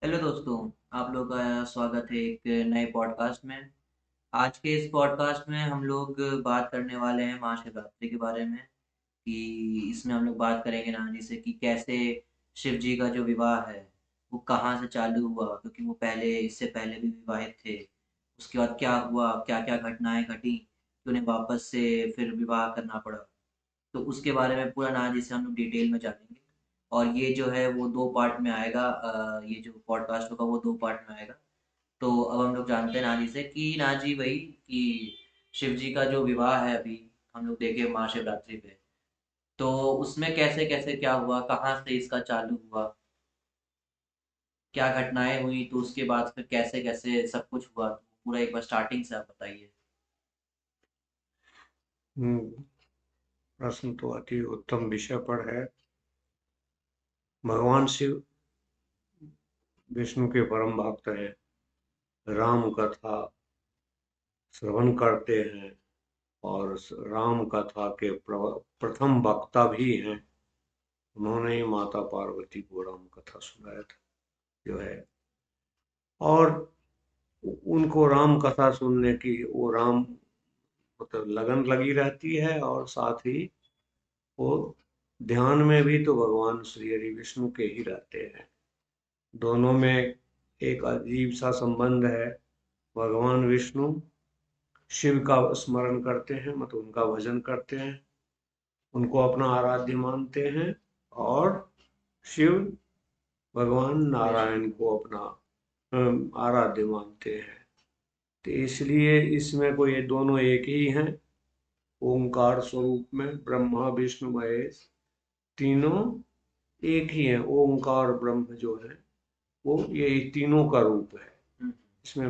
Hello दोस्तों, आप लोग का स्वागत है एक नए पॉडकास्ट में। आज के इस पॉडकास्ट में हम लोग बात करने वाले हैं महाशिवरात्रि के बारे में कि इसमें हम लोग बात करेंगे ना जैसे कि कैसे शिव जी का जो विवाह है वो कहाँ से चालू हुआ, क्योंकि वो पहले इससे पहले भी विवाहित थे। उसके बाद क्या हुआ, क्या-क्या घटनाएँ घटी कि उन्हें वापस से फिर विवाह करना पड़ा। तो उसके बारे में पूरा नाजी से हम लोग डिटेल में जानेंगे। और ये जो है वो 2 पार्ट में आएगा, ये जो पॉडकास्ट होगा वो 2 पार्ट में आएगा। तो अब हम लोग जानते हैं नाजी से कि नाजी वही कि शिव जी का जो विवाह है अभी हम लोग देखे महाशिवरात्रि पे, तो उसमें कैसे-कैसे क्या हुआ, कहाँ से इसका चालू हुआ, क्या घटनाएँ हुई, तो उसके बाद फिर कैसे-कैसे सब कुछ हुआ? तो पूरा एक बार स्टार्टिंग से आप बताइए। हम्म, प्रश्न तो अति उत्तम विषय पर है। भगवान शिव विष्णु के परम भक्त हैं। राम कथा श्रवण करते हैं और राम कथा के प्रथम वक्ता भी हैं। उन्होंने ही माता पार्वती को राम कथा सुनाया था जो है। और उनको राम कथा सुनने की वो राम मतलब लगन लगी रहती है, और साथ ही वो ध्यान में भी तो भगवान श्री हरि विष्णु के ही रहते हैं। दोनों में एक अजीब सा संबंध है। भगवान विष्णु शिव का स्मरण करते हैं, मतलब उनका भजन करते हैं, उनको अपना आराध्य मानते हैं। और शिव भगवान विष्णु। नारायण को अपना आराध्य मानते हैं। तो इसलिए इसमें कोई ये दोनों एक ही हैं। ओंकार स्वरूप में ब्रह्मा विष्णु महेश तीनों एक ही हैं। ओंकार ब्रह्म जो है वो ये तीनों का रूप है। हुँ, इसमें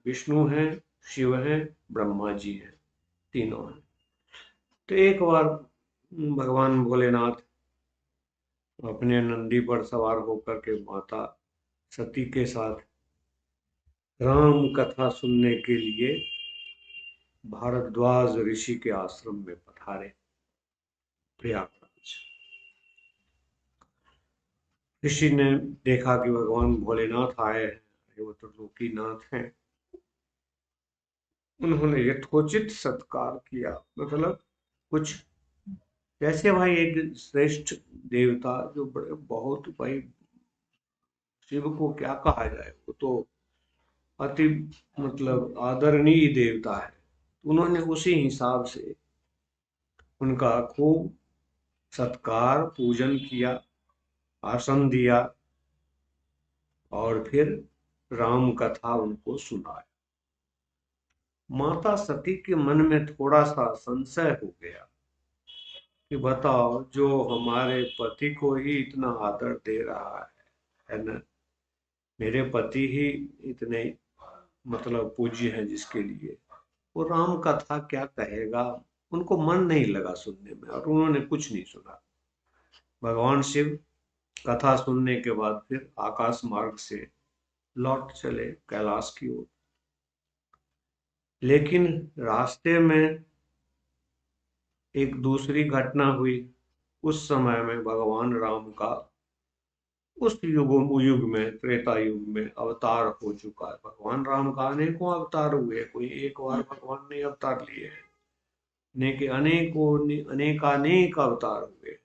विष्णु है, शिव है, ब्रह्मा जी हैं, तीनों हैं। तो एक बार भगवान भोलेनाथ अपने नंदी पर सवार होकर के माता सती के साथ राम कथा सुनने के लिए भारद्वाज ऋषि के आश्रम में पधारे, प्रयागराज। ऋषि ने देखा कि भगवान भोलेनाथ आए हैं, वो तो लोकीनाथ हैं। उन्होंने यथोचित सत्कार किया, मतलब कुछ जैसे भाई एक श्रेष्ठ देवता जो बड़े बहुत भाई, शिव को क्या कहा जाए, वो तो अति मतलब आदरणीय देवता है। उन्होंने उसी हिसाब से उनका खूब सत्कार पूजन किया, आसन दिया, और फिर राम कथा उनको सुनाया। माता सती के मन में थोड़ा सा संशय हो गया कि बताओ, जो हमारे पति को ही इतना आदर दे रहा है ना, मेरे पति ही इतने मतलब पूज्य हैं जिसके लिए, वो राम कथा क्या कहेगा। उनको मन नहीं लगा सुनने में, और उन्होंने कुछ नहीं सुना। भगवान शिव कथा सुनने के बाद फिर आकाश मार्ग से लौट चले कैलाश की ओर। लेकिन रास्ते में एक दूसरी घटना हुई। उस समय में भगवान राम का उस युग में, त्रेता युग में अवतार हो चुका है। भगवान राम का अनेकों अवतार हुए, कोई एक बार भगवान ने अवतार लिए हैं, अनेकों अनेकानेक अवतार हुए।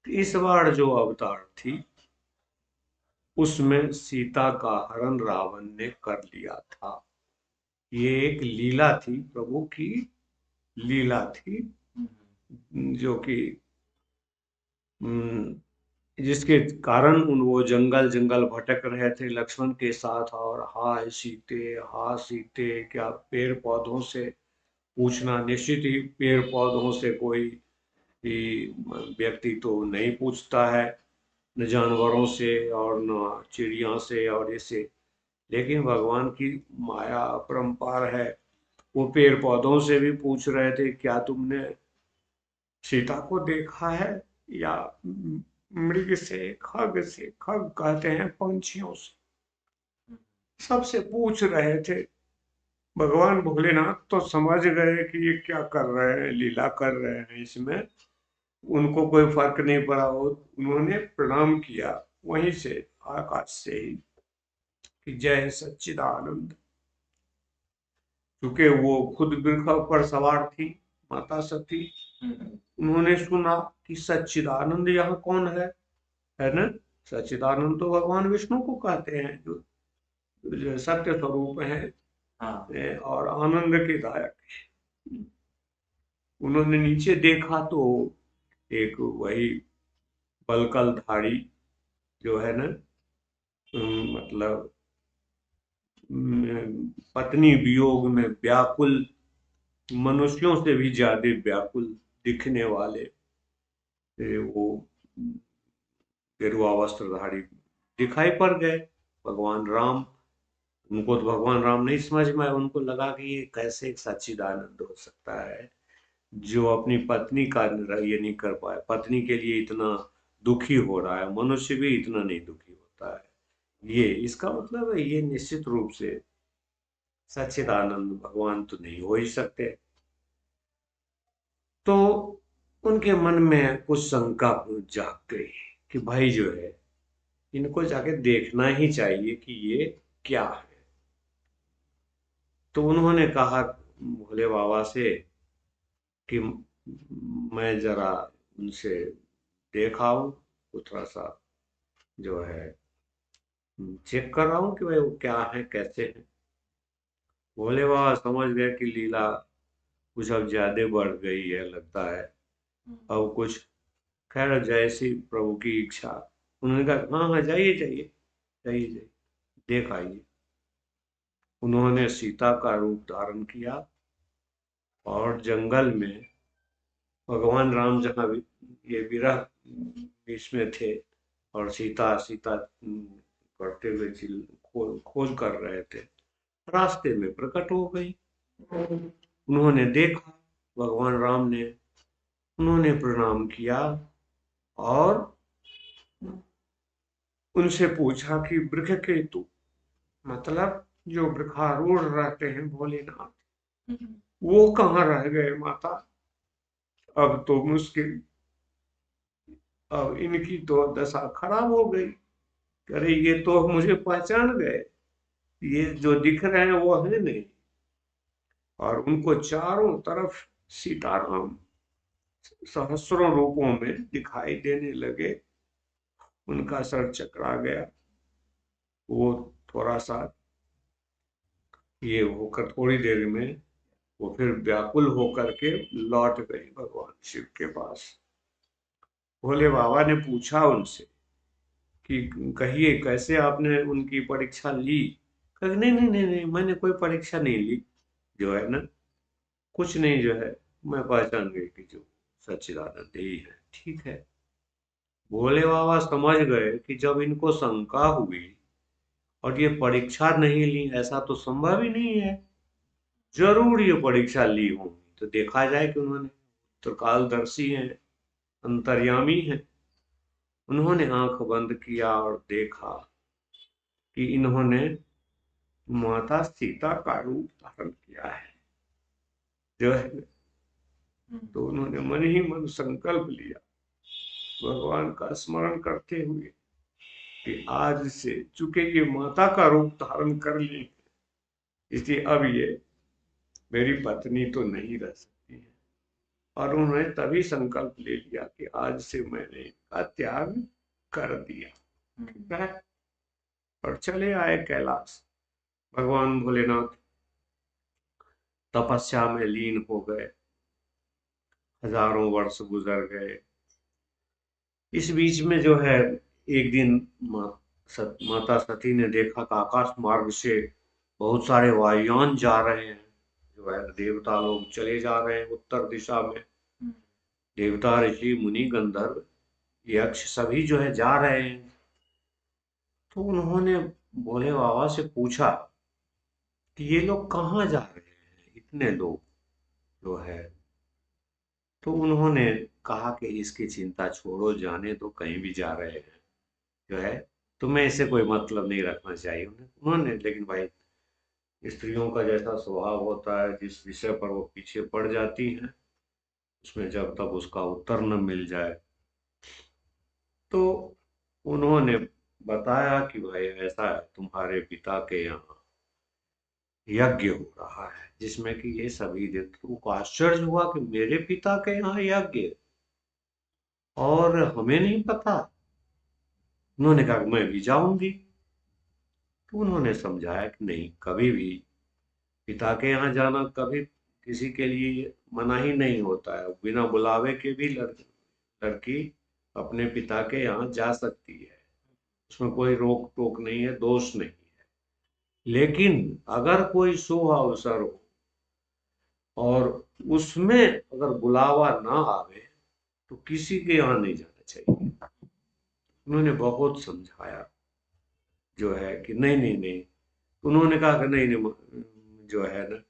इस बार जो अवतार थी उसमें सीता का हरण रावण ने कर लिया था। ये एक लीला थी, प्रभु की लीला थी, हुँ, जो कि जिसके कारण उन वो जंगल जंगल भटक रहे थे लक्ष्मण के साथ। और हाय सीते, हा सीते, क्या पेड़ पौधों से पूछना निश्चित ही, पेड़ पौधों से कोई भी व्यक्ति तो नहीं पूछता है, न जानवरों से और न चिड़िया से और ऐसे। लेकिन भगवान की माया अपरंपार है। वो पेड़ पौधों से भी पूछ रहे थे, क्या तुमने सीता को देखा है, या मृग से, खग से, खग कहते हैं पंछियों से, हुँ, सबसे पूछ रहे थे। भगवान भोलेनाथ तो समझ गए कि ये क्या कर रहे हैं, लीला कर रहे हैं इसमें। उनको कोई फर्क नहीं पड़ा, वो उन्होंने प्रणाम किया वहीं से, आकाश से ही। कि जय सच्चिदानंद। क्योंकि वो खुद वृक्ष पर सवार थी माता सती, उन्होंने सुना कि सच्चिदानंद यहाँ कौन है ना। सच्चिदानंद तो भगवान विष्णु को कहते हैं, जो सत्य स्वरूप है हाँ। और आनंद के दायक। उन्होंने नीचे देखा तो एक वही बलकलधारी जो है ना, मतलब पत्नी वियोग में व्याकुल, मनुष्यों से भी ज्यादा व्याकुल दिखने वाले वो गेरुआ वस्त्रधारी दिखाई पड़ गए भगवान राम। उनको तो भगवान राम नहीं समझ में आया, उनको लगा कि ये कैसे एक सच्चिदानंद हो सकता है जो अपनी पत्नी का ये नहीं कर पाए, पत्नी के लिए इतना दुखी हो रहा है। मनुष्य भी इतना नहीं दुखी होता है। ये इसका मतलब है ये निश्चित रूप से सच्चिदानंद भगवान तो नहीं हो ही सकते। तो उनके मन में कुछ शंका जाग गई कि भाई जो है इनको जाके देखना ही चाहिए कि ये क्या है। तो उन्होंने कहा भोले बाबा से कि मैं जरा उनसे देख आऊं, वो थोड़ा सा जो है चेक कर रहा हूँ कि भाई वो क्या है कैसे है। भोले बाबा समझ गए कि लीला कुछ अब ज्यादा बढ़ गई है लगता है, अब कुछ खैर जैसी प्रभु की इच्छा। उन्होंने कहा हाँ हाँ जाइए जाइए जाइए जाइए देख आइए। उन्होंने सीता का रूप धारण किया और जंगल में भगवान राम जहाँ ये विरह बीच में थे और सीता सीता करते हुए खोज कर रहे थे, रास्ते में प्रकट हो गई। उन्होंने देखा भगवान राम ने, उन्होंने प्रणाम किया और उनसे पूछा कि वृक्ष केतु, मतलब जो वृक्षारूढ़ रहते हैं भोलेनाथ, वो कहाँ रह गए माता। अब तो मुश्किल, अब इनकी तो दशा खराब हो गई। अरे ये तो मुझे पहचान गए, ये जो दिख रहे हैं वो है नहीं। और उनको चारों तरफ सीताराम सहस्रों रूपों में दिखाई देने लगे। उनका सर चकरा गया, वो थोड़ा सा ये होकर थोड़ी देर में वो फिर व्याकुल होकर के लौट गई भगवान शिव के पास। भोले बाबा ने पूछा उनसे कि कहिए कैसे आपने उनकी परीक्षा ली। कहा नहीं नहीं नहीं नहीं मैंने कोई परीक्षा नहीं ली, जो है ना कुछ नहीं, जो है मैं पहचान गई कि जो सच्चिदानंद ही है। ठीक है। भोले बाबा समझ गए कि जब इनको शंका हुई और ये परीक्षा नहीं ली, ऐसा तो संभव ही नहीं है, जरूर ये परीक्षा ली होंगी। तो देखा जाए कि उन्होंने त्रिकालदर्शी हैं, अंतर्यामी हैं। उन्होंने आंख बंद किया और देखा कि इन्होंने माता सीता का रूप धारण किया है, जो है। तो उन्होंने मन ही मन संकल्प लिया भगवान का स्मरण करते हुए कि आज से चूंकि ये माता का रूप धारण कर ली, इसलिए अब ये मेरी पत्नी तो नहीं रह सकती है। और उन्होंने तभी संकल्प ले लिया कि आज से मैंने इनका त्याग कर दिया। और चले आए कैलाश। भगवान भोलेनाथ तपस्या में लीन हो गए, हजारों वर्ष गुजर गए। इस बीच में जो है एक दिन माता सती ने देखा कि आकाश मार्ग से बहुत सारे वायुयान जा रहे हैं, जो है देवता लोग चले जा रहे हैं उत्तर दिशा में। देवता ऋषि मुनि गंधर्व यक्ष सभी जो है जा रहे हैं। तो उन्होंने भोले बाबा से पूछा कि ये लोग कहाँ जा रहे हैं, इतने लोग जो है। तो उन्होंने कहा कि इसकी चिंता छोड़ो, जाने दो कहीं भी जा रहे हैं, जो है तुम्हें इससे कोई मतलब नहीं रखना चाहिए। उन्होंने लेकिन भाई स्त्रियों का जैसा स्वभाव होता है, जिस विषय पर वो पीछे पड़ जाती हैं उसमें जब तक उसका उत्तर न मिल जाए। तो उन्होंने बताया कि भाई ऐसा है, तुम्हारे पिता के यहाँ यज्ञ हो रहा है, जिसमें कि ये सभी देवताओं को आश्चर्य हुआ कि मेरे पिता के यहाँ यज्ञ, और हमें नहीं पता। उन्होंने कहा कि मैं भी जाऊंगी। तो उन्होंने समझाया कि नहीं, कभी भी पिता के यहाँ जाना कभी किसी के लिए मना ही नहीं होता है। बिना बुलावे के भी लड़की अपने पिता के यहाँ जा सकती है, उसमें कोई रोक टोक नहीं है, दोष नहीं है। लेकिन अगर कोई शुभ अवसर हो और उसमें अगर बुलावा ना आवे, तो किसी के यहाँ नहीं जाना चाहिए। उन्होंने बहुत समझाया जो है कि नहीं नहीं नहीं। उन्होंने कहा कि नहीं नहीं, जो है ना,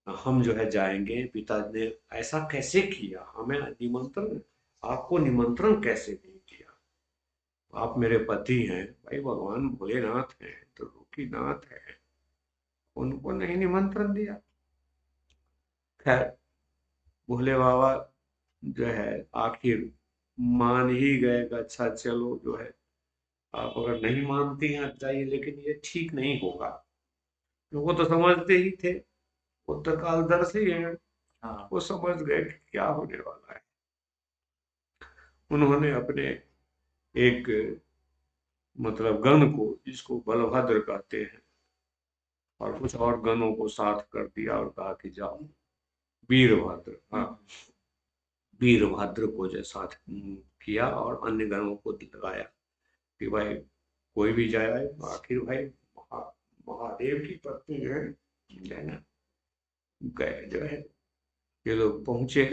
हम जो है जाएंगे। पिता ने ऐसा कैसे किया, हमें निमंत्रण, आपको निमंत्रण कैसे नहीं किया? आप मेरे पति हैं भाई, भगवान भोलेनाथ हैं, त्रिलोकीनाथ हैं, उनको नहीं निमंत्रण दिया। खैर, भोले बाबा जो है आखिर मान ही गए कि अच्छा चलो, जो है आप अगर नहीं मानती हैं जाइए, लेकिन ये ठीक नहीं होगा। वो तो समझते ही थे, वो तो कालदर्शी हैं, हाँ। वो समझ गए कि क्या होने वाला है। उन्होंने अपने एक, मतलब गण को, जिसको बलभद्र कहते हैं, और कुछ और गणों को साथ कर दिया और कहा कि जाओ। वीरभद्र, हाँ, वीरभद्र को जो साथ किया, और अन्य गणों को लगाया कि भाई कोई भी जाए, आखिर भाई महादेव की पत्नी है, ना। गए जो है, ये लोग पहुंचे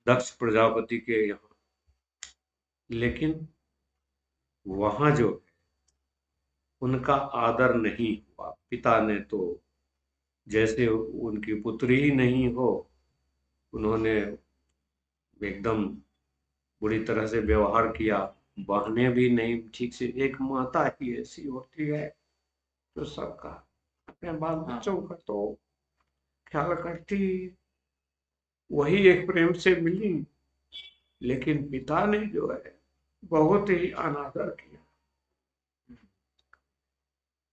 दक्ष प्रजापति के यहाँ। लेकिन वहां जो उनका आदर नहीं हुआ। पिता ने तो जैसे उनकी पुत्री ही नहीं हो, उन्होंने एकदम बुरी तरह से व्यवहार किया। बहनें भी नहीं ठीक से, एक माता ही ऐसी होती है जो सबका, अपने बाल बच्चों का तो ख्याल करती। वही एक प्रेम से मिली, लेकिन पिता ने जो है बहुत ही अनादर किया।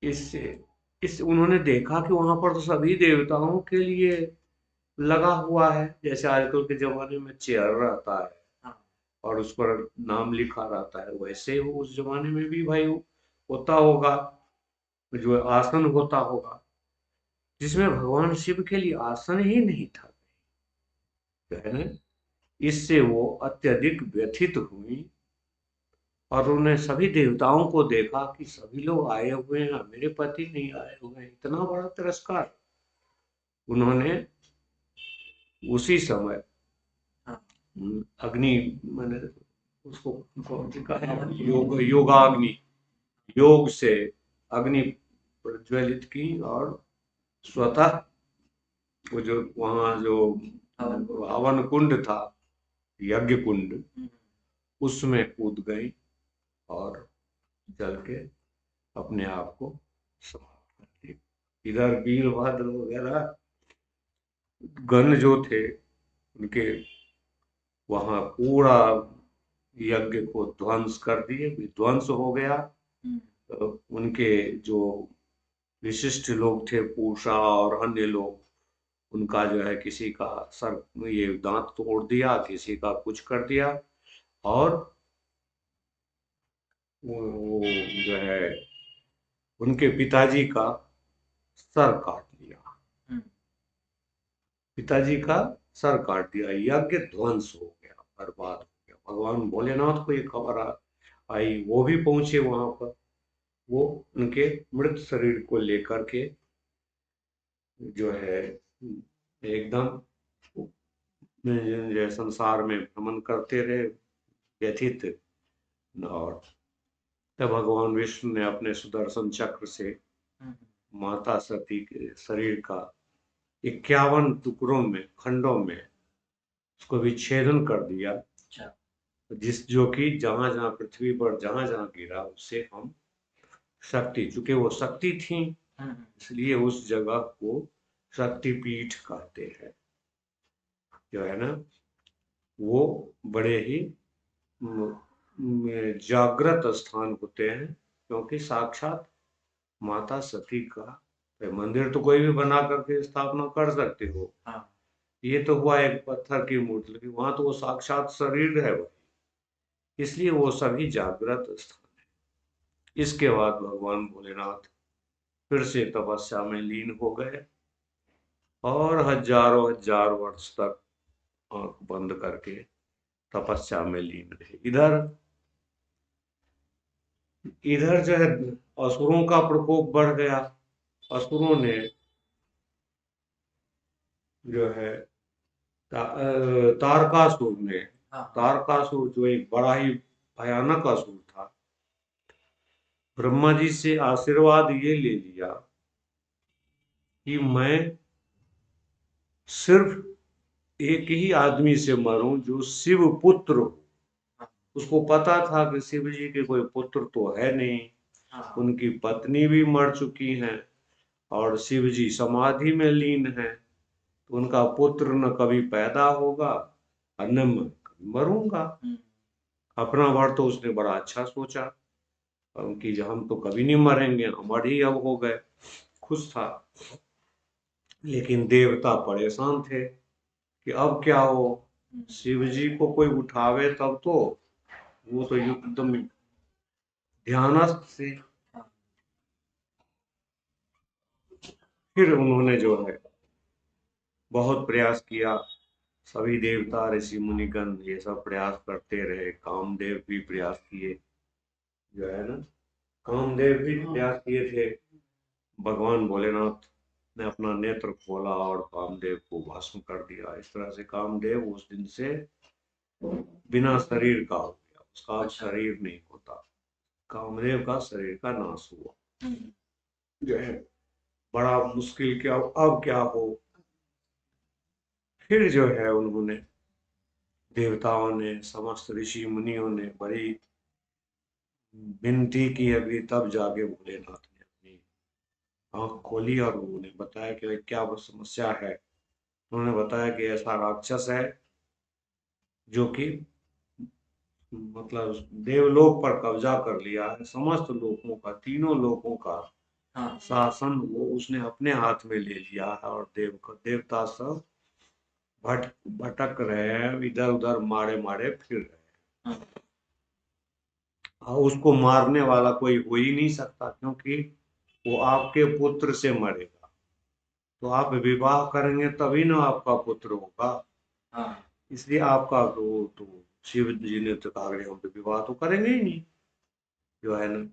इससे इस उन्होंने देखा कि वहां पर तो सभी देवताओं के लिए लगा हुआ है, जैसे आजकल के जमाने में चेयर रहता है और उस पर नाम लिखा रहता है, वैसे वो उस जमाने में भी भाई होता होगा, जो आसन होता होगा, जिसमें भगवान शिव के लिए आसन ही नहीं था, जो है ना। इससे वो अत्यधिक व्यथित हुई, और उन्हें सभी देवताओं को देखा कि सभी लोग आए हुए हैं, मेरे पति नहीं आए हुए हैं, इतना बड़ा तिरस्कार। उन्होंने उसी समय अग्नि, मैंने उसको कौन सी कहा, योगाग्नि, योग से अग्नि प्रज्वलित की, और स्वतः वो जो वहां जो हवन कुंड था, यज्ञ कुंड, उसमें कूद गई और जल के अपने आप को समाप्त कर दिया। इधर वीरभद्र वगैरह गण जो थे, उनके वहां पूरा यज्ञ को ध्वंस कर दिए, विध्वंस हो गया। तो उनके जो विशिष्ट लोग थे, पूषा और अन्य लोग, उनका जो है किसी का सर, ये दांत तोड़ दिया, किसी का कुछ कर दिया, और वो जो है उनके पिताजी का सर काट दिया। पिताजी का सर काट दिया, यज्ञ ध्वंस हो गया, बर्बाद हो गया। भगवान भोलेनाथ को ये खबर आई, वो भी पहुंचे वहां पर। वो उनके मृत शरीर को लेकर के जो है एकदम जो संसार में भ्रमण करते रहे, व्यथित। और तब भगवान विष्णु ने अपने सुदर्शन चक्र से माता सती के शरीर का 51 टुकड़ों में, खंडों में उसको विच्छेदन कर दिया। जिस जो कि जहां जहां पृथ्वी पर जहां जहां गिरा, उससे हम शक्ति, चूंकि वो शक्ति थी, इसलिए उस जगह को शक्तिपीठ कहते हैं, जो है ना। वो बड़े ही में जागृत स्थान होते हैं, क्योंकि साक्षात माता सती का मंदिर तो कोई भी बना करके स्थापना कर सकते हो। हाँ। ये तो हुआ एक पत्थर की मूर्ति, लेकिन वहां तो वो साक्षात शरीर है वो, इसलिए वो सभी जागृत स्थान है। इसके बाद भगवान भोलेनाथ फिर से तपस्या में लीन हो गए और हजारों हजार वर्ष तक आंख बंद करके तपस्या में लीन रहे। इधर इधर जो है असुरों का प्रकोप बढ़ गया। असुरों ने जो है तारकासुर ने, हाँ। तारकासुर जो एक बड़ा ही भयानक असुर था, ब्रह्मा जी से आशीर्वाद ये ले लिया कि मैं सिर्फ एक ही आदमी से मरूं जो शिव पुत्र हो। हाँ। उसको पता था कि शिव जी के कोई पुत्र तो है नहीं, हाँ। उनकी पत्नी भी मर चुकी हैं और शिव जी समाधि में लीन हैं, तो उनका पुत्र न कभी पैदा होगा और न मैं कभी मरूंगा। अपना वर तो उसने बड़ा अच्छा सोचा कि हम तो कभी नहीं मरेंगे, अमर ही अब हो गए, खुश था। लेकिन देवता परेशान थे कि अब क्या हो, शिव जी को कोई उठावे तब तो, वो तो एकदम ध्यानस्थ थे। फिर उन्होंने जो है बहुत प्रयास किया, सभी देवता ऋषि मुनिगण ये सब प्रयास करते रहे, कामदेव भी प्रयास किए, जो है ना, कामदेव भी प्रयास किए थे। भगवान भोलेनाथ ने अपना नेत्र खोला और कामदेव को भस्म कर दिया। इस तरह से कामदेव उस दिन से बिना शरीर का हो गया, उसका अब शरीर नहीं होता, कामदेव का शरीर का नाश हुआ। जो है बड़ा मुश्किल, क्या अब क्या हो। फिर जो है उन्होंने, देवताओं ने, समस्त ऋषि मुनियों ने बड़ी विनती की, अभी तब जाके भोलेनाथ ने अपनी आंख खोली और उन्होंने बताया कि क्या समस्या है। उन्होंने बताया कि ऐसा राक्षस है जो कि मतलब देवलोक पर कब्जा कर लिया है, समस्त लोकों का, तीनों लोकों का शासन वो उसने अपने हाथ में ले लिया है और देवता सब भटक रहे हैं, इधर उधर मारे मारे फिर रहे हैं। और उसको मारने वाला कोई हो ही नहीं सकता, क्योंकि वो आपके पुत्र से मरेगा, तो आप विवाह करेंगे तभी ना आपका पुत्र होगा। इसलिए आपका तो शिव जी ने तो कहा हम तो विवाह तो करेंगे ही नहीं, जो है ना,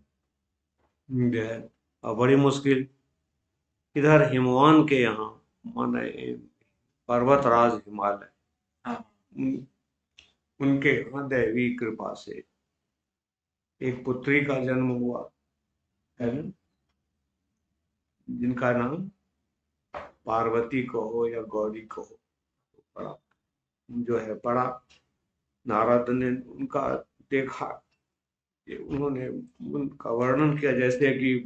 जो है। और बड़ी मुश्किल, इधर हिमवान के यहाँ, माने पर्वतराज हिमालय, उन, उनके यहाँ दैवी कृपा से एक पुत्री का जन्म हुआ, है ना, जिनका नाम पार्वती कहो या गौरी कहो। बड़ा जो है बड़ा, नारद ने उनका देखा, उन्होंने उनका वर्णन किया, जैसे कि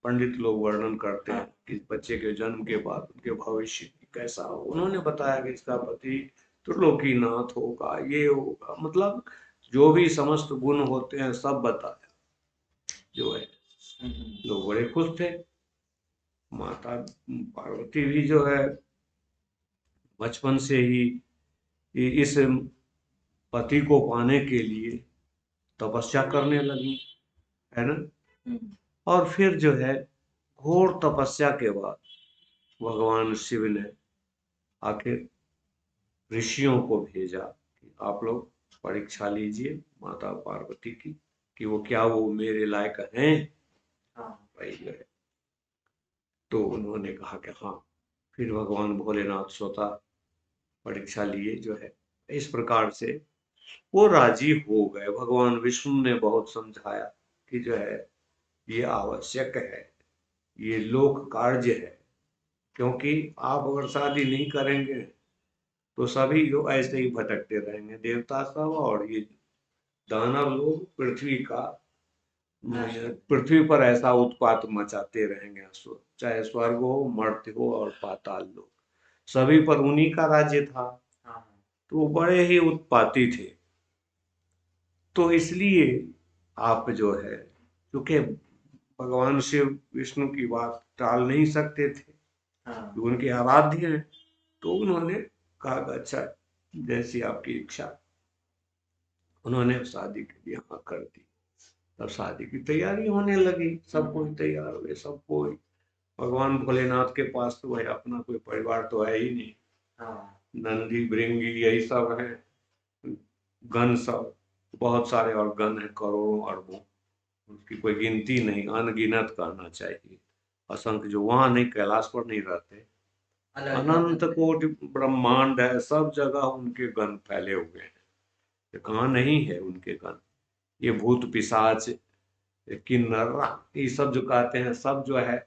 पंडित लोग वर्णन करते हैं कि बच्चे के जन्म के बाद उनके भविष्य कैसा हो। उन्होंने बताया कि इसका पति त्रिलोकीनाथ होगा, ये होगा, मतलब जो भी समस्त गुण होते हैं सब बताया, जो है। लोग बड़े खुश थे। माता पार्वती भी जो है बचपन से ही इस पति को पाने के लिए तपस्या करने लगी, है ना। और फिर जो है घोर तपस्या के बाद भगवान शिव ने आखिर ऋषियों को भेजा कि आप लोग परीक्षा लीजिए माता पार्वती की, कि वो क्या वो मेरे लायक हैं। भाई जो है, तो उन्होंने कहा कि हाँ। फिर भगवान भोलेनाथ स्वतः परीक्षा लिए, जो है। इस प्रकार से वो राजी हो गए। भगवान विष्णु ने बहुत समझाया कि जो है ये आवश्यक है, ये लोक कार्य है, क्योंकि आप अगर शादी नहीं करेंगे तो सभी लोग ऐसे ही भटकते रहेंगे, देवता सब और ये दानव लोग पृथ्वी पर ऐसा उत्पात मचाते रहेंगे। चाहे स्वर्ग हो, मर्त्य हो और पाताल लोग, सभी पर उन्हीं का राज्य था। तो वो बड़े ही उत्पाती थे। तो इसलिए आप जो है, क्योंकि भगवान शिव विष्णु की बात टाल नहीं सकते थे, हाँ। जो उनके आराध्य हैं, तो उन्होंने कहा कि अच्छा, जैसी आपकी इच्छा। उन्होंने शादी के लिए हाँ कर दी। तब शादी की तैयारी होने लगी, सब कोई तैयार हुए, सब कोई। भगवान भोलेनाथ के पास तो भाई अपना कोई परिवार तो है ही नहीं। हाँ। नंदी भृंगी यही सब है, गण सब, बहुत सारे और गण है, करोड़ों अरबों, उसकी कोई गिनती नहीं, अनगिनत कहना चाहिए। असंख्य, जो वहां नहीं, कैलाश पर नहीं रहते, अलग अलग अनंत रहते हैं। कोटि ब्रह्मांड है, सब जगह उनके गण फैले हुए हैं। ये कहाँ नहीं है उनके गण? ये भूत पिशाच, ये किन्नर, ये सब जो कहते हैं, सब जो है,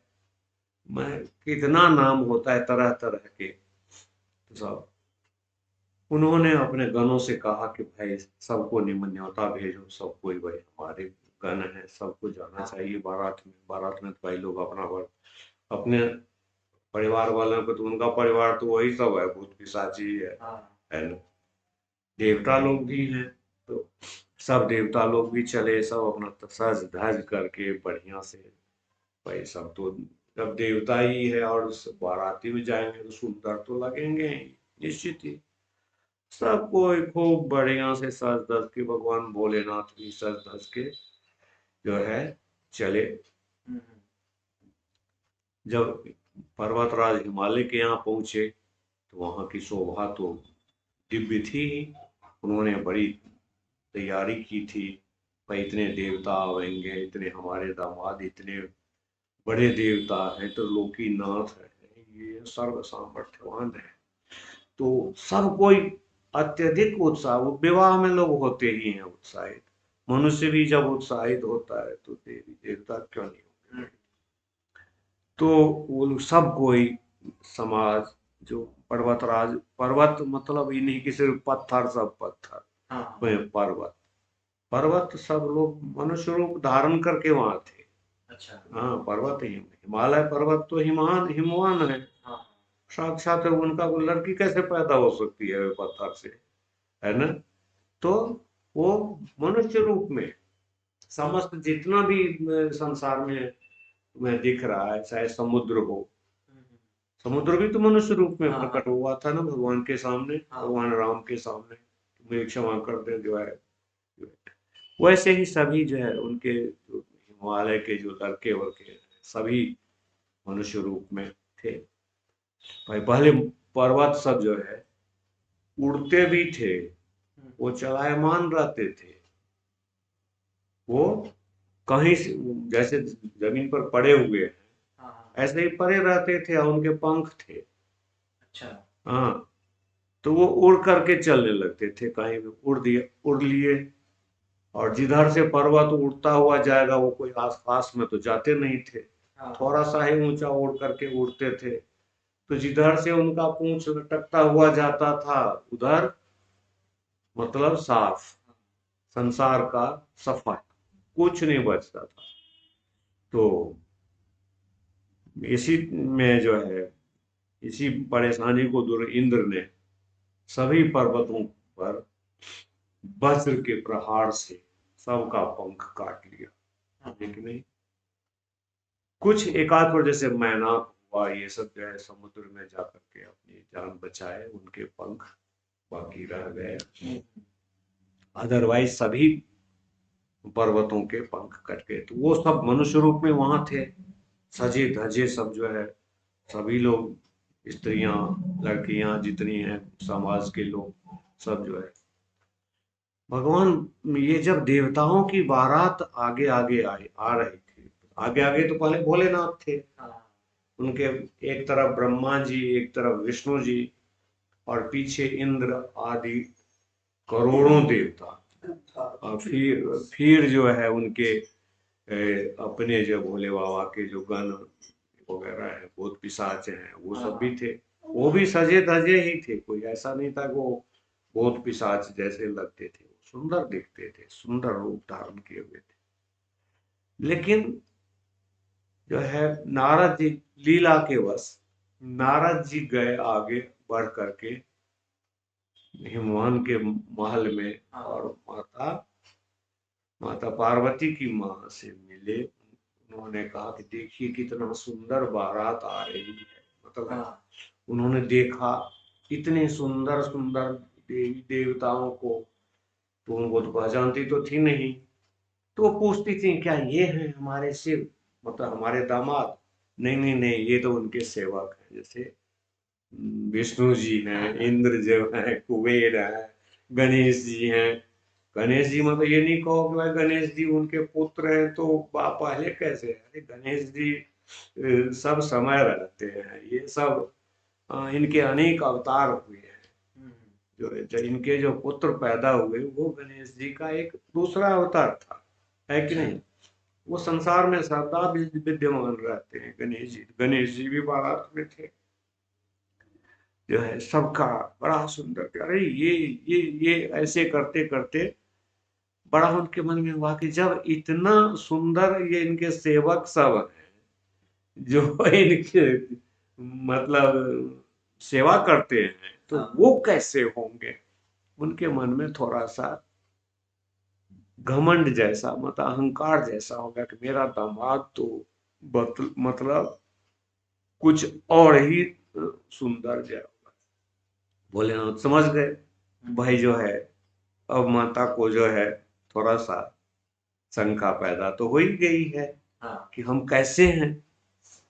मैं कितना नाम होता है तरह तरह के, तो सब उन्होंने अपने गणों से कहा कि भाई सबको न्योता भेजो, सब कोई भाई हमारे गण है, सबको जाना चाहिए बारात में। बारात में तो भाई लोग अपना अपने परिवार वालों को, तो उनका परिवार तो वही सब है, भूत पिशाची हाँ। है ना। देवता लोग भी हैं, तो सब देवता लोग भी चले, सब अपना सज धज करके बढ़िया से। भाई सब तो जब देवता ही है और बाराती में जाएंगे तो सुंदर तो लगेंगे ही, निश्चित ही। सब कोई खूब बढ़िया से सज धज के, भगवान भोलेनाथ भी सज धज के जो है चले। हम्म। जब पर्वतराज हिमालय के यहाँ पहुंचे, तो वहां की शोभा तो दिव्य थी ही। उन्होंने बड़ी तैयारी की थी, भाई इतने देवता आवेंगे, इतने हमारे दामाद इतने बड़े देवता है, तो लोकीनाथ है, ये सर्व सामर्थ्यवान है। तो सब कोई अत्यधिक उत्साह, वो विवाह में लोग होते ही हैं उत्साहित। मनुष्य भी जब उत्साहित होता है तो देवी देवता क्यों नहीं होंगे। तो वो लोग सब कोई, समाज, जो पर्वतराज, पर्वत मतलब ये नहीं कि सिर्फ पत्थर, सब पत्थर हाँ। में पर्वत, पर्वत सब लोग मनुष्य रूप धारण करके वहां थे। अच्छा। हाँ, पर्वत ही, हिमालय पर्वत तो हिमान हिमवान है, हाँ। साक्षात है। उनका वो लड़की कैसे पैदा हो सकती है वे पत्थर से, है ना। तो वो मनुष्य रूप में, समस्त जितना भी संसार में तुम्हें दिख रहा है, चाहे समुद्र हो, हम्म। समुद्र भी तो मनुष्य रूप में हाँ। प्रकट हुआ था ना भगवान के सामने, हाँ। भगवान राम के सामने, तुम्हें क्षमा कर दे जो है। वैसे ही सभी जो है उनके, जो हिमालय के जो लड़के वड़के, सभी मनुष्य रूप में थे। भाई पहले पर्वत सब जो है उड़ते भी थे, वो चलायमान रहते थे। वो कहीं से, जैसे जमीन पर पड़े हुए हैं, हाँ। हाँ। ऐसे ही पड़े रहते थे, और उनके पंख थे। अच्छा। हाँ, तो वो उड़ करके चलने लगते थे, कहीं भी उड़ दिए, उड़ लिए। और जिधर से पर्वत उड़ता हुआ जाएगा, वो कोई आसपास में तो जाते नहीं थे, हाँ। थोड़ा सा ही ऊंचा उड़ करके उड़ते थे। तो जिधर से उनका पूंछ लटकता हुआ जाता था, उधर मतलब साफ, संसार का सफाई, कुछ नहीं बचता था। तो इसी में जो है, इसी परेशानी को दूर इंद्र ने सभी पर्वतों पर वज्र के प्रहार से सबका पंख काट लिया। हाँ। लेकिन नहीं, कुछ एकाध पर, जैसे मैनाक हुआ, ये सब जो है समुद्र में जाकर के अपनी जान बचाए, उनके पंख बाकी रह गए। अदरवाइज सभी पर्वतों के पंख कट गए। तो वो सब मनुष्य रूप में वहां थे, सजे धजे सब जो है, सभी लोग, स्त्रियां, लड़कियां जितनी हैं, समाज के लोग, सब जो है, भगवान, ये जब देवताओं की बारात आगे आगे आ रही थी, आगे आगे तो पहले भोलेनाथ थे, हाँ। उनके एक तरफ ब्रह्मा जी, एक तरफ विष्णु जी, और पीछे इंद्र आदि करोड़ों देवता। और फिर जो है उनके अपने जो भोले बाबा के जो गण वगैरह है, भूत पिशाच हैं, वो सब भी थे। वो भी सजे धजे ही थे, कोई ऐसा नहीं था कि वो भूत पिशाच जैसे लगते थे, सुंदर दिखते थे, सुंदर रूप धारण किए हुए थे। लेकिन जो है, नारद जी लीला के वश, नारद जी गए आगे बढ़ करके हिमवान के महल में, और माता माता पार्वती की माँ से मिले। उन्होंने कहा कि देखिए कितना सुंदर बारात आ रही है। मतलब हाँ उन्होंने देखा इतने सुंदर सुंदर देवी देवताओं को, तो उनको तो पहचानती तो थी नहीं। तो वो पूछती थी क्या ये हैं हमारे शिव, मतलब हमारे दामाद? नहीं नहीं नहीं, ये तो उनके सेवक हैं। जैसे विष्णु जी हैं, इंद्र जो हैं, कुबेर हैं, गणेश जी हैं। गणेश जी मतलब ये नहीं कहो कि भाई गणेश जी उनके पुत्र हैं तो बाप पहले कैसे हैं। अरे गणेश जी सब समय रहते हैं। ये सब इनके अनेक अवतार हुए हैं। जो इनके जो पुत्र पैदा हुए वो गणेश जी का एक दूसरा अवतार था, है कि नहीं। वो संसार में सदा विद्यमान रहते हैं। गणेश जी भी बारात में थे। जो है सबका बड़ा सुंदर, अरे ये ऐसे करते करते बड़ा उनके मन में हुआ कि जब इतना सुंदर ये इनके सेवक सब हैं जो इनके मतलब सेवा करते हैं, तो वो कैसे होंगे। उनके मन में थोड़ा सा घमंड जैसा, मतलब अहंकार जैसा हो गया कि मेरा दामाद तो मतलब कुछ और ही सुंदर जय होगा। भोलेनाथ समझ गए भाई जो है, अब माता को जो है थोड़ा सा शंका पैदा तो हो ही गई है। हाँ। कि हम कैसे हैं,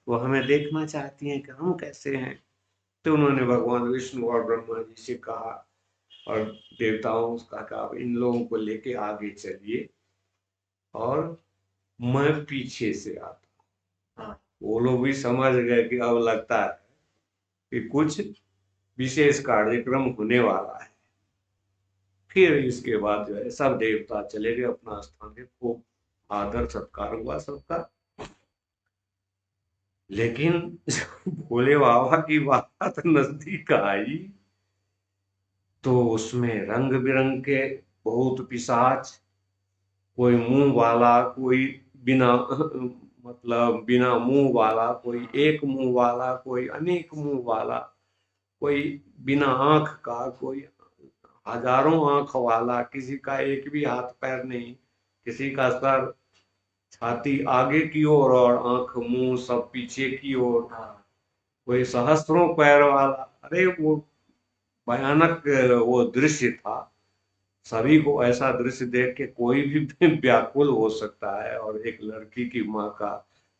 वो हमें देखना चाहती हैं कि हम कैसे हैं। तो उन्होंने भगवान विष्णु और ब्रह्मा जी से कहा, और देवताओं का कहा आप इन लोगों को लेके आगे चलिए और मैं पीछे से आता। हाँ। वो लोग भी समझ गए कि अब लगता है कि कुछ विशेष कार्यक्रम होने वाला है। फिर इसके बाद जो है सब देवता चले गए अपना स्थान पे। खूब आदर सत्कार हुआ सबका। लेकिन भोले बाबा की बात नजदीक आई तो उसमें रंग बिरंग के बहुत पिशाच, कोई मुंह वाला, कोई बिना मतलब बिना मुंह वाला, कोई एक मुंह वाला, कोई अनेक मुंह वाला, कोई बिना आंख का, कोई हजारों आंख वाला, किसी का एक भी हाथ पैर नहीं, किसी का सर छाती आगे की ओर और आंख मुंह सब पीछे की ओर, कोई सहस्त्रों पैर वाला। अरे वो भयानक वो दृश्य था। सभी को ऐसा दृश्य देख के कोई भी व्याकुल हो सकता है, और एक लड़की की माँ का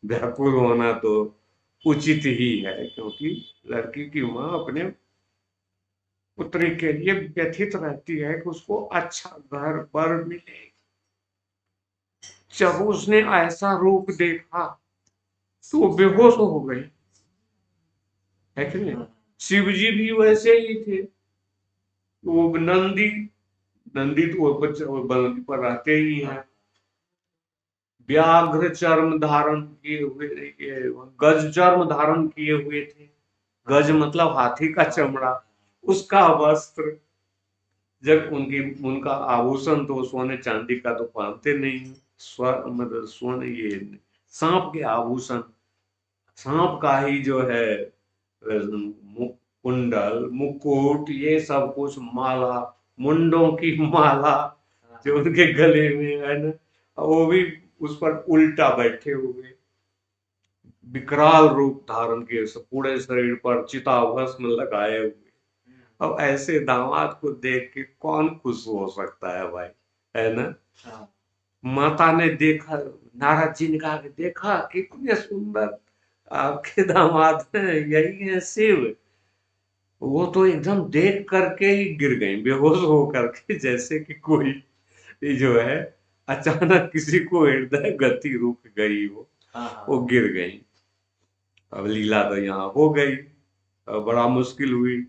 व्याकुल होना तो उचित ही है, क्योंकि लड़की की माँ अपने पुत्री के लिए व्यथित रहती है कि उसको अच्छा घर पर मिले। जब उसने ऐसा रूप देखा तो वो बेहोश हो गई, है कि नहीं। शिव जी भी वैसे ही थे। वो नंदी, नंदी तो वो बच्चे वो बलि पर रहते ही हैं। व्याघ्र चर्म धारण किए हुए, गज चर्म धारण किए हुए थे। गज मतलब हाथी का चमड़ा, उसका वस्त्र। जब उनका आभूषण तो सोने चांदी का तो पहनते नहीं। मतलब सोने ये सांप के आभूषण, सांप का ही जो है कुंडल मुकुट ये सब कुछ, माला, मुंडों की माला जो उनके गले में है ना, वो भी उस पर उल्टा बैठे हुए, विकराल रूप धारण किए, पूरे शरीर पर चिता भस्म लगाए हुए। अब ऐसे दामाद को देख के कौन खुश हो सकता है भाई, है ना। माता ने देखा, नारद जी ने कहा कि देखा कितने सुंदर आपके दामाद हैं, यही है शिव। वो तो एकदम देख करके ही गिर गई बेहोश हो करके, जैसे कि कोई जो है अचानक किसी को हृदय गति रुक गई हो, वो गिर गई। अब लीला तो यहाँ हो गई। अब बड़ा मुश्किल हुई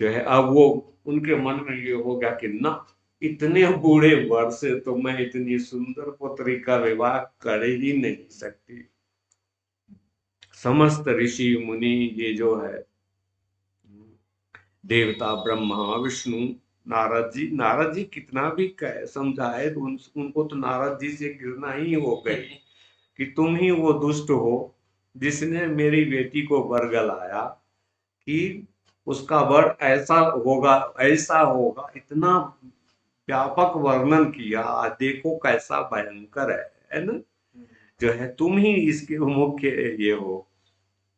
जो है। अब वो उनके मन में ये हो गया कि ना, इतने बूढ़े वर से तो मैं इतनी सुंदर पुत्री का विवाह कर ही नहीं सकती। समस्त ऋषि मुनि ये जो है देवता ब्रह्मा विष्णु, नारद जी कितना भी समझाए तो उनको तो नारद जी से घृणा ही हो गई कि तुम ही वो दुष्ट हो जिसने मेरी बेटी को वर गलाया कि उसका वर ऐसा होगा, ऐसा होगा, इतना व्यापक वर्णन किया, देखो कैसा भयंकर है ना। जो है तुम ही इसके मुख्य ये हो।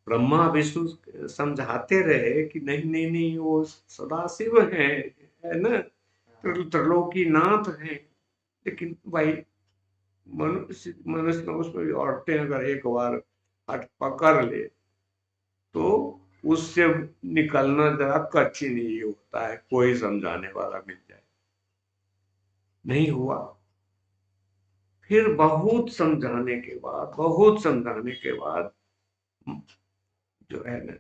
ब्रह्मा विष्णु समझाते रहे कि नहीं नहीं नहीं, वो सदाशिव है ना, त्रिलोकीनाथ है। लेकिन भाई मनुष्य मनुष्य उसमें भी औरतें अगर एक बार हट पकड़ ले तो उससे निकलना जरा कठिन ही होता है, कोई समझाने वाला मिल जाए। नहीं हुआ। फिर बहुत समझाने के बाद जो है ना,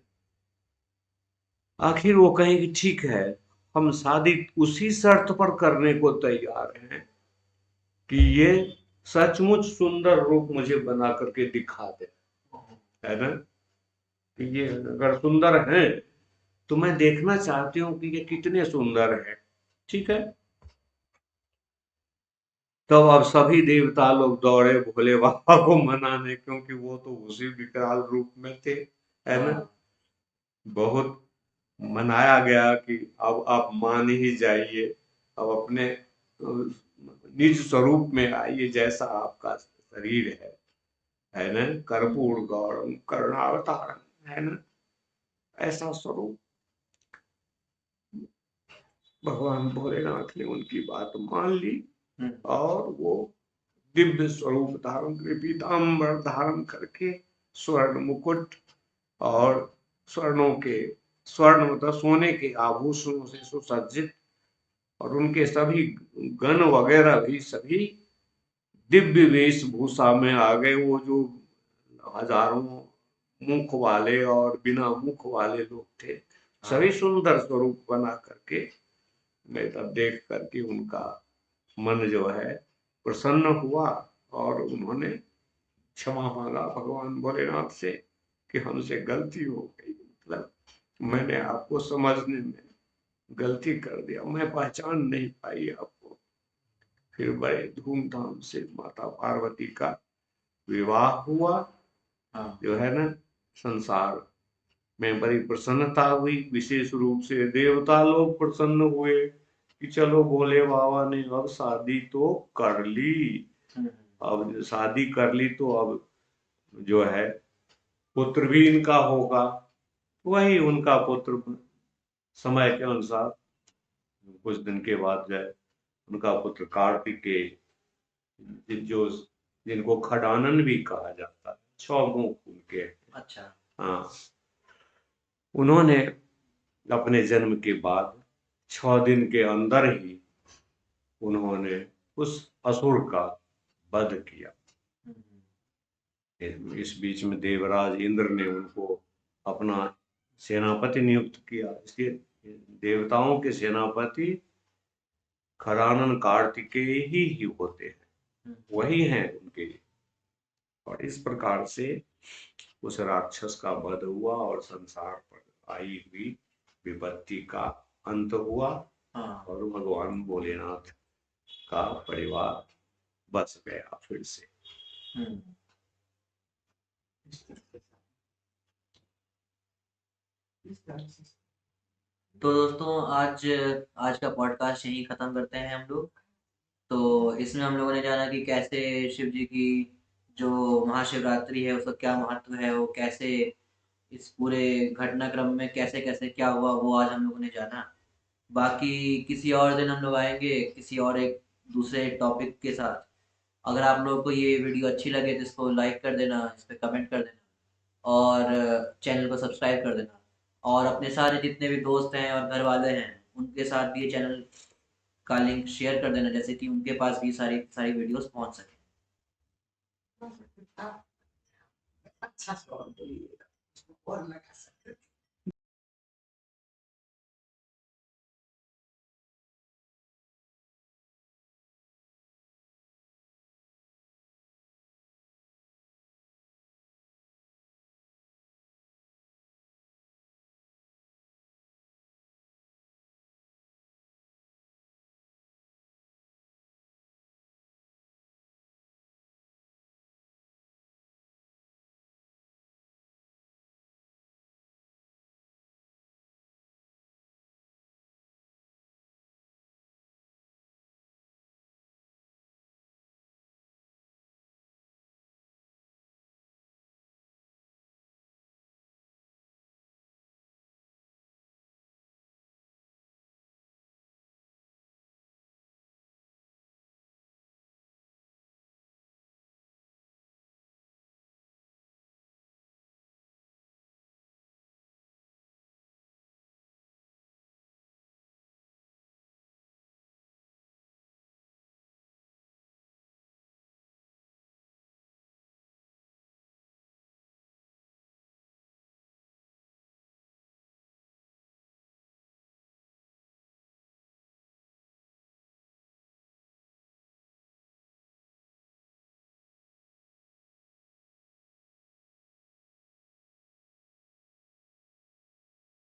आखिर वो कहें कि ठीक है, हम शादी उसी शर्त पर करने को तैयार हैं कि ये सचमुच सुंदर रूप मुझे बना करके दिखा दे, है ना। कि ये अगर सुंदर है तो मैं देखना चाहती हूँ कि ये कितने सुंदर है। ठीक है। तब अब सभी देवता लोग दौड़े भोले बाबा को मनाने, क्योंकि वो तो उसी विकराल रूप में थे, है ना। बहुत मनाया गया कि अब आप मान ही जाइए, अब अपने निज स्वरूप में आइए, जैसा आपका शरीर है ना। कर्पूर गौरम करुणावतारम, है ना, ऐसा स्वरूप। भगवान भोलेनाथ ने उनकी बात मान ली और वो दिव्य स्वरूप धारण करके, पीताम्बर धारण करके, स्वर्ण मुकुट और स्वर्ण मतलब सोने के आभूषणों से सुसज्जित, और उनके सभी गण वगैरह भी सभी दिव्य वेशभूषा में आ गए। वो जो हजारों मुख वाले और बिना मुख वाले लोग थे, सभी सुंदर स्वरूप बना करके, मैं तब देख करके उनका मन जो है प्रसन्न हुआ और उन्होंने क्षमा मांगा भगवान भोलेनाथ से कि हमसे गलती हो गई, मतलब मैंने आपको समझने में गलती कर दिया, मैं पहचान नहीं पाई आपको। फिर बड़े धूमधाम से माता पार्वती का विवाह हुआ। जो है ना, संसार में बड़ी प्रसन्नता हुई, विशेष रूप से देवता लोग प्रसन्न हुए कि चलो भोले बाबा ने अब शादी तो कर ली। अब शादी कर ली तो अब जो है पुत्र भी इनका होगा। वही उनका पुत्र समय के अनुसार कुछ दिन के बाद जो है उनका पुत्र कार्तिकेय, जो जिनको खडानन भी कहा जाता है, 6 मुख उनके। अच्छा। हाँ, उन्होंने अपने जन्म के बाद 6 दिन के अंदर ही उन्होंने उस असुर का वध किया। इस बीच में देवराज इंद्र ने उनको अपना सेनापति नियुक्त किया। इसलिए देवताओं के सेनापति खरानन कार्तिकेय ही होते हैं, वही हैं उनके। और इस प्रकार से उस राक्षस का वध हुआ और संसार पर आई हुई विपत्ति का अंत हुआ। और भगवान भोलेनाथ का परिवार बस गया फिर से। तो दोस्तों, आज आज का पॉडकास्ट यही खत्म करते हैं हम लोग। तो इसमें हम लोगों ने जाना कि कैसे शिव जी की जो महाशिवरात्रि है उसका क्या महत्व है, वो कैसे इस पूरे घटनाक्रम में कैसे कैसे क्या हुआ, वो आज हम लोगों ने जाना। बाकी किसी और दिन हम लोग आएंगे किसी और एक दूसरे टॉपिक के साथ। अगर आप लोगों को ये वीडियो अच्छी लगे तो इसको लाइक कर देना, इस पर कमेंट कर देना और चैनल को सब्सक्राइब कर देना। और अपने सारे जितने भी दोस्त हैं और घर वाले हैं उनके साथ भी ये चैनल का लिंक शेयर कर देना, जैसे कि उनके पास भी सारी सारी वीडियोस पहुंच सके। अच्छा सवाल बोलिएगा और मैं